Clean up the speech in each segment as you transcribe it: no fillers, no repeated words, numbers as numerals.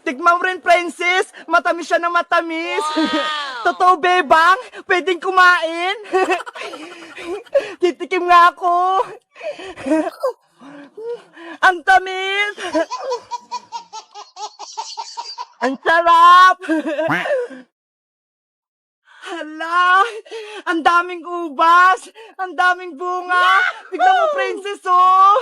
Tikman mo rin, princess. Matamis siya na matamis. Totoo, bebang? Pwedeng kumain? Titikim nga ako. Ang tamis. Ang sarap. Hala, ang daming ubas, ang daming bunga. Tignan mo, princess, oh.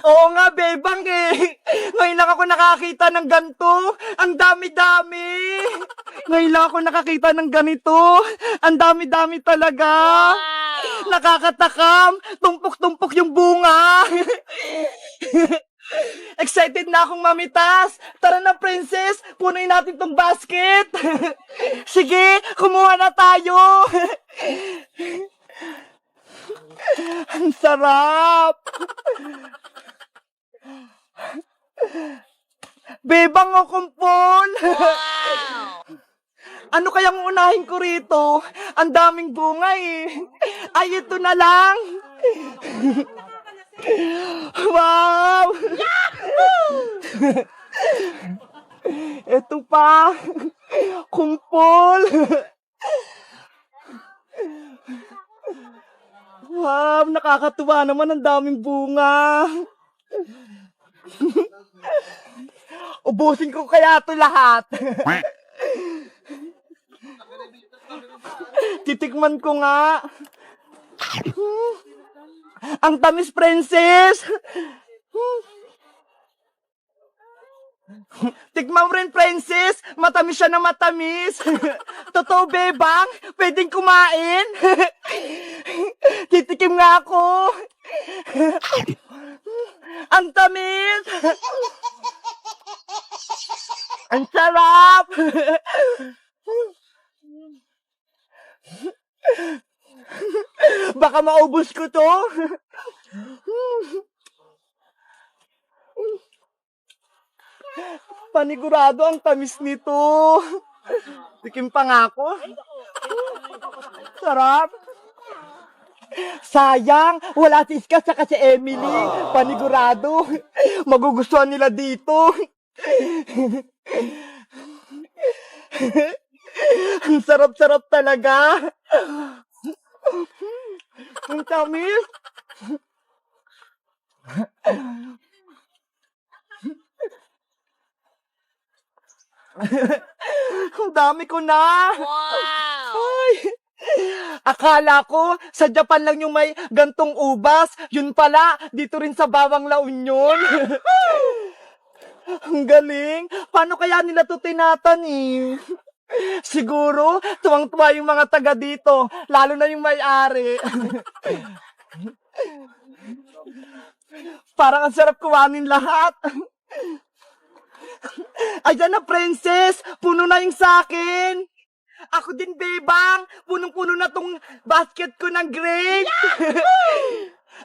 Oo nga, bebang eh. Ngayon lang ako nakakita ng ganito. Ang dami-dami. Ngayon lang ako nakakita ng ganito. Ang dami-dami talaga. Nakakatakam. Tumpok-tumpok yung bunga. Excited na akong mamitas. Tara na, princess. Punuin natin tong basket. Sige, kumuha na tayo. Ang sarap. Bebang o kumpol. Ano kayang unahin ko rito? Ang daming bunga eh. Ay, ito na lang. Wow! Ito pa. Kumpol. Wow, nakakatuwa naman, ang daming bunga. Ubusin ko kaya ito lahat. Titikman ko nga. Ang tamis, princess. Tikman mo rin, princess. Matamis siya na matamis. Totoo, bebang? Pwedeng kumain? Titikim nga ako. Ang tamis. Ang sarap. Baka maubos ko to. Panigurado ang tamis nito. Tikim pa nga ako. Sarap. Sayang, wala si Iska saka si Emily. Panigurado. Magugustuhan nila dito. Ang sarap-sarap talaga. Ang tamis. Ang dami ko na. Wow! Ay. Akala ko sa Japan lang yung may gantong ubas. Yun pala, dito rin sa Bawang La Union. Ang galing. Paano kaya nila to tinatanim? Siguro, tuwang-tuwa yung mga taga dito. Lalo na yung may-ari. Parang ang sarap kuwanin lahat. Ayan na, princess. Puno na yung sakin. Ako din, bebang. Punong-puno na tong basket ko ng grapes.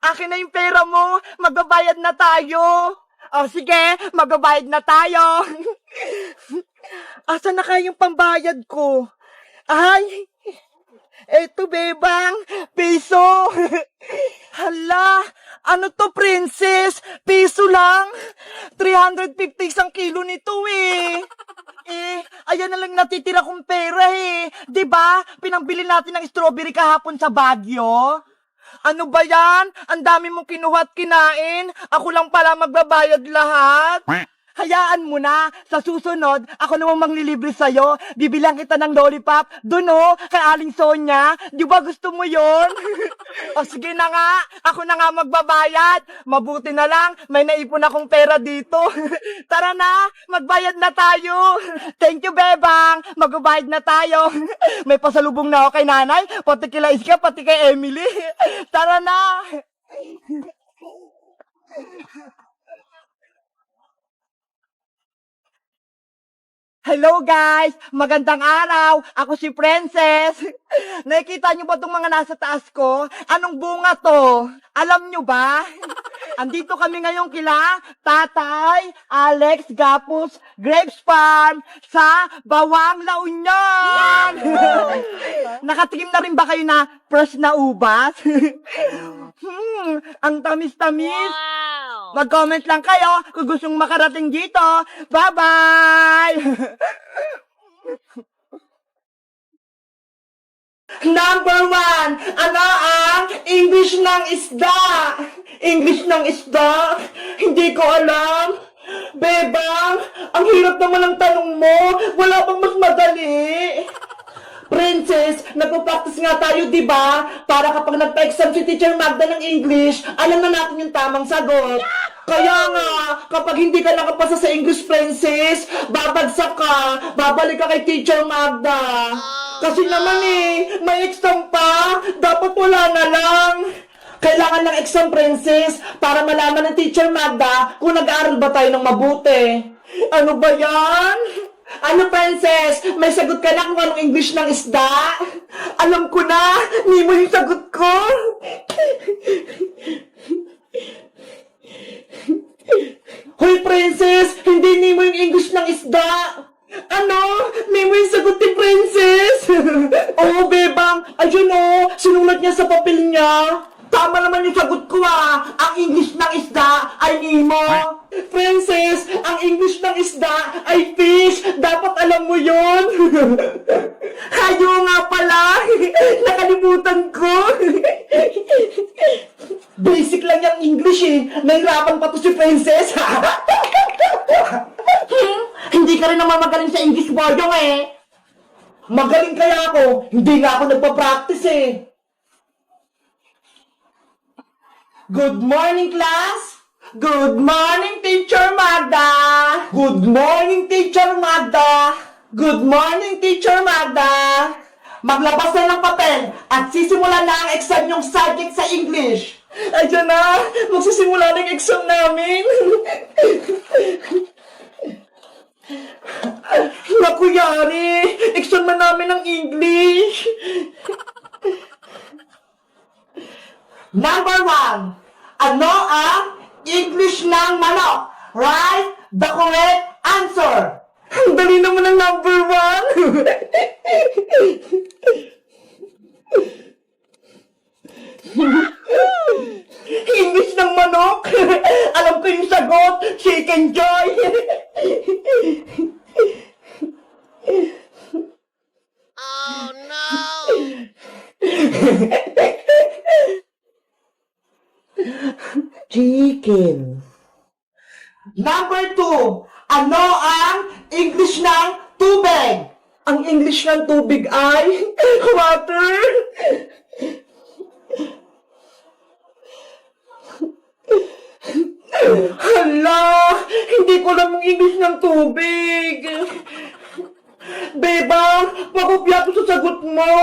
Akin na yung pera mo. Magbabayad na tayo. O sige, magbabayad na tayo. Asa na kaya yung pambayad ko? Ay, eto, bebang. Piso. Hala, ano to, princess? Piso lang? 350 isang kilo nito eh. Ayan na lang natitira kong pera eh. 'Di ba? Pinambili natin ng strawberry kahapon sa Baguio. Ano ba yan? Ang dami mong kinuha at kinain. Ako lang pala magbabayad lahat. Hayaan mo na. Sa susunod, ako namang manglilibre sa'yo. Bibilang kita ng lollipop. Doon o, kay Aling Sonia. Di ba gusto mo yon? O sige na nga. Ako na nga magbabayad. Mabuti na lang. May naipon akong pera dito. Tara na. Magbayad na tayo. Thank you, bebang. Magbabayad na tayo. May pasalubong na ako kay nanay. Pati kila Iska, pati kay Emily. Tara na. Hello guys! Magandang araw! Ako si Princess! Nakikita niyo ba itong mga nasa taas ko? Anong bunga to? Alam niyo ba? Andito kami ngayon kila Tatay Alex Gapus Grapes Farm sa Bawang La Union! Nakatikim na rin ba kayo na fresh na ubas? Ang tamis-tamis! Wow! Mag-comment lang kayo kung gustong makarating dito. Bye-bye! Number 1, ano ang English ng isda? English ng isda? Hindi ko alam. Bebang, ang hirap naman ng tanong mo. Wala bang mas madali? Princess, nagpo-practice nga tayo, di ba? Para kapag nagpa-exam si Teacher Magda ng English, alam na natin yung tamang sagot. Kaya nga, kapag hindi ka nakapasa sa English, Princess, babagsak ka, babalik ka kay Teacher Magda. Kasi naman may exam pa, dapat wala na lang. Kailangan ng exam, Princess, para malaman ng Teacher Magda kung nag-aaral ba tayo ng mabuti. Ano ba yan? Ano, Princess? May sagot ka na kung anong English ng isda? Alam ko na! Nemo yung sagot ko! Hoy, Princess! Hindi Nemo yung English ng isda! Ano? Nemo yung sagot ni Princess! Oo, Bebang! Ayun sinulat niya sa papel niya! Tama naman yung sagot ko Ang English ng isda ay Nemo. Princess, ang English ng isda ay fish. Dapat alam mo yun. Hayo nga pala. Nakalimutan ko. Basic lang yung English Nahirapan pa to si Princess. Hindi ka rin naman magaling sa English, Boyong Magaling kaya ako. Hindi nga ako nagpa-practice Good morning, class! Good morning, Teacher Magda! Good morning, Teacher Magda! Good morning, Teacher Magda! Maglabas na ng papel at sisimulan na ang exam yung subject sa English. Ayan na! Magsisimula na yung exam namin! Naku, yari! Exam na namin ng English! Number 1. Ano ang English ng manok? Write the correct answer. Ang dali naman ng number 1. English ng manok? Alam ko yung sagot. Chicken Joy. Oh no! Chicken. Number 2. Ano ang English ng tubig? Ang English ng tubig ay water. Hala, hindi ko alam ang English ng tubig. Bebang, pakopya ko sa sagot mo.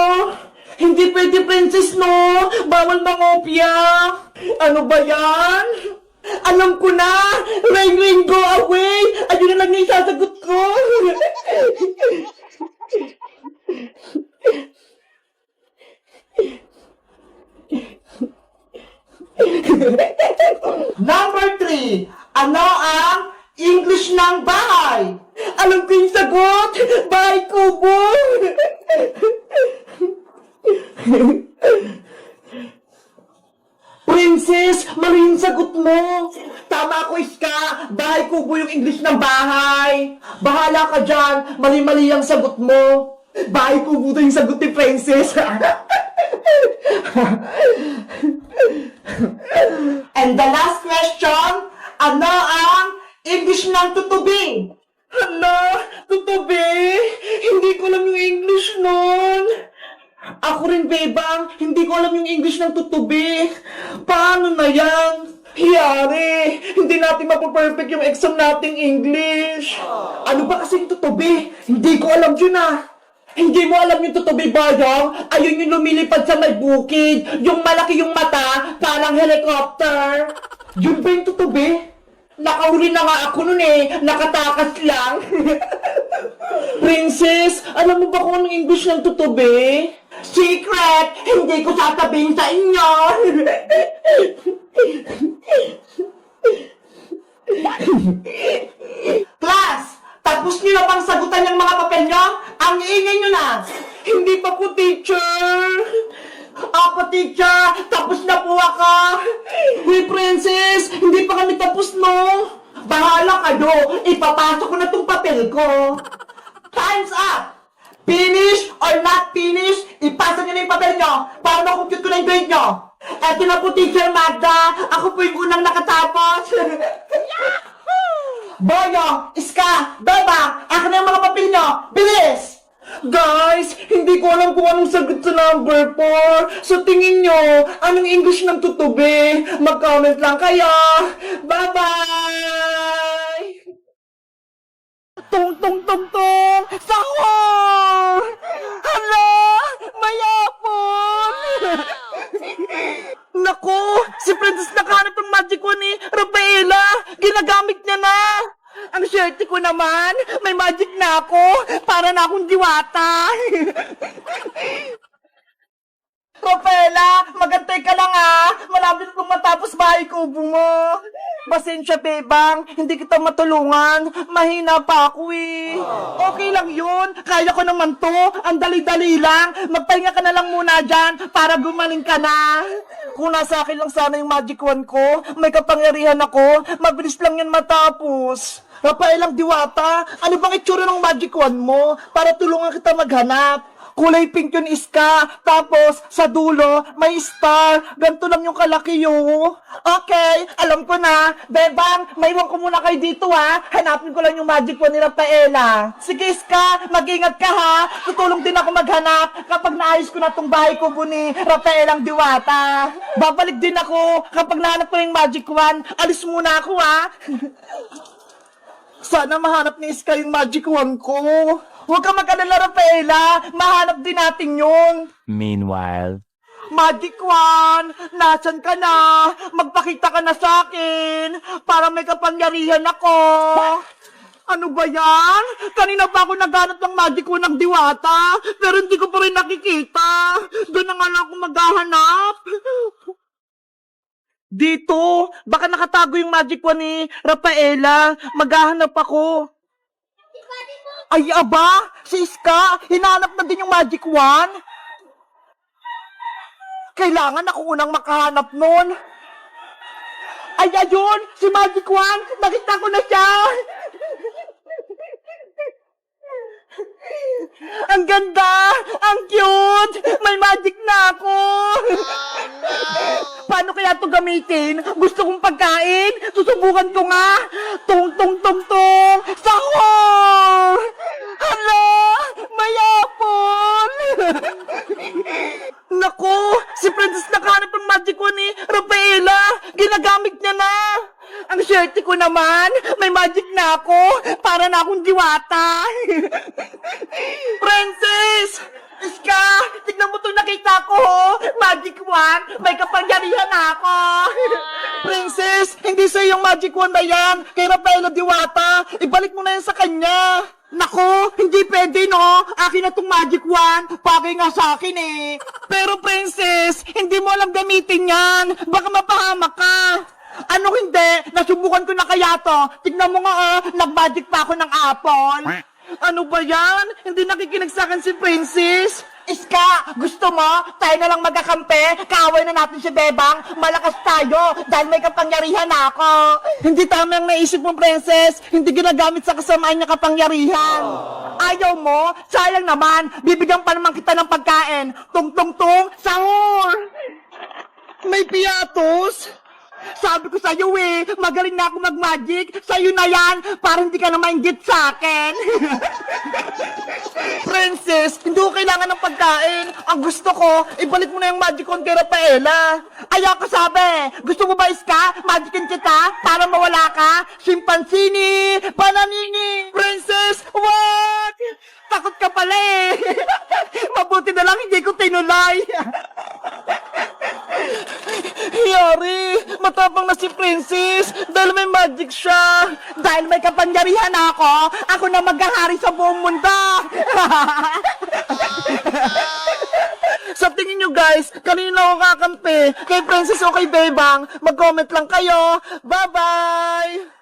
Hindi pwede, Princess, no? Bawal mangopya. Ano ba yan? Alam ko na! Rain, rain, go away! Ayun na lang yung isasagot ko! Number 3. Ano ang English ng bahay? Alam ko yung sagot! Bahay kubo! Princess, mali yung sagot mo. Tama ko, Iska. Bahay kubo yung English ng bahay. Bahala ka dyan. Mali-mali ang sagot mo. Bahay kubo to yung sagot ni Princess. And the last question, ano ang English ng tutubing? Hala, tutubi? Hindi ko alam yung English nun. Ako rin, Bebang, hindi ko alam yung English ng tutubi. Paano na yan? Hiyari, hindi natin mapaperfect yung exam nating English. Ano ba kasing tutubi? Hindi ko alam yun Hindi mo alam yung tutubi, Bayang? Ayun yung lumilipad sa may bukid. Yung malaki yung mata, parang helicopter. Yun ba yung tutubi? Nakahuli na nga ako nun nakatakas lang. Princess, alam mo ba kung anong English ng tutubi? Secret! Hindi ko sasabihin sa inyo! Class! Tapos nyo na bang sagutan yung mga papel nyo? Ang iingay nyo na! Hindi pa po, teacher! Ako, teacher! Tapos na po ako! Uy, princess! Hindi pa kami tapos, no? Bahala kayo! Ipapasok ko na tong papel ko! Time's up! Finish or not finish, ipasa nyo na yung papel nyo para makompute ko na yung grade nyo! Eto na po, Teacher Magda! Ako po yung unang nakatapos! Boyo! Iska! Beba! Akin na yung mga papel nyo! Bilis! Guys, hindi ko alam kung anong sagot sa number 4. Sa tingin nyo, anong English ng tutubi? Mag-comment lang kayo. Bye-bye! Tung tung tung tung! Sahur! Hala! Mayapon! Naku! Si Princess nakahanap ng magic wand ni Rafaela! Ginagamit niya na! Ang swerte ko naman! May magic na ako! Para na akong diwata! Rafaela! Magantay ka lang ah! Malapit kong matapos bahay kubo mo! Pasensya, Bebang! Hindi kita matulungan! Mahina pa ako eh! Okay lang yun! Kaya ko naman to! Ang dali-dali lang! Magpahinga ka na lang muna dyan para gumaling ka na! Kung nasa akin lang sana yung magic wand ko, may kapangyarihan ako, mabilis lang yan matapos! Rafaelang Diwata, ano bang itsura ng magic wand mo para tulungan kita maghanap? Kulay pink yun, Iska. Tapos, sa dulo, may star. Ganito lang yung kalaki yun. Okay, alam ko na. Bebang, maiwan ko muna kayo dito ha. Hanapin ko lang yung magic wand ni Rafaela. Sige, Iska, mag-ingat ka ha. Tutulong din ako maghanap kapag naayos ko na tong bahay ko ni Rafaelang Diwata. Babalik din ako kapag nahanap ko yung magic wand. Alis muna ako ha. Sana mahanap ni Iska yung magic wand ko. Huwag ka mag-alala, Rafaela. Mahanap din natin yun. Meanwhile, Magic wand, nasan ka na? Magpakita ka na sa akin para may kapangyarihan ako. Ano ba yan? Kanina pa ako naghanap ng magic wand ng Diwata, pero hindi ko pa rin nakikita. Doon na nga lang ako maghahanap. Dito, baka nakatago yung magic wand ni Rafaela. Maghahanap ako. Ay, aba! Si Iska, hinanap na din yung magic wand. Kailangan ako unang makahanap nun. Ay, ayun! Si magic wand! Nakita ko na siya! Ang ganda! Ang cute! May magic na ako! Paano kaya ito gamitin? Gusto kong pagkain? Susubukan ko nga! Tung tung tung tung! Sahur! Hala! Mayapon! Naku! Si Princess nakahanap ng magic wand ni Rafaela! Ginagamit niya na! Ang swerte ko naman! May magic na ako! Para na akong diwata! Princess! Iska! Tignan mo itong nakita ko! Magic wand! May kapangyarihan ako! Princess! Hindi sa'yo yung magic wand na yan! Kay Rafaela Diwata! Ibalik mo na yan sa kanya! Nako, hindi pwede no? Akin na tong magic wand. Bagay nga sa akin eh. Pero princess, hindi mo alam gamitin yan. Baka mapahamak ka. Ano hindi? Nasubukan ko na kaya to. Tignan mo nga nag-magic pa ako ng apple. Ano ba yan? Hindi nakikinig sa akin si princess. Iska, gusto mo? Tayo na lang magkakampi? Kaaway na natin si Bebang? Malakas tayo dahil may kapangyarihan ako. Hindi tama ang naisip mo, princess. Hindi ginagamit sa kasamaan niya kapangyarihan. Ayaw mo? Sayang naman. Bibigyan pa naman kita ng pagkain. Tung tung tung, sahur! May piatos? Sabi ko sa'yo magaling na ako mag-magic. Sa'yo na yan, para hindi ka na mainggit sa akin. Princess, hindi ko kailangan ng pagkain. Ang gusto ko, ibalik mo na yung magic wand kay Rafaela. Ayaw ko sabi. Gusto mo ba, Iska? Magicin kita para mawala ka? Simpansini! Pananini! Princess, what? Takot ka pala Mabuti na lang hindi ko tinulay. Yari, matapang na si Princess dahil may magic siya. Dahil may kapangyarihan ako na maghahari sa buong mundo. Sa tingin nyo guys, kanino ako kakampi? Kay Princess o kay Bebang? Mag-comment lang kayo. Bye-bye!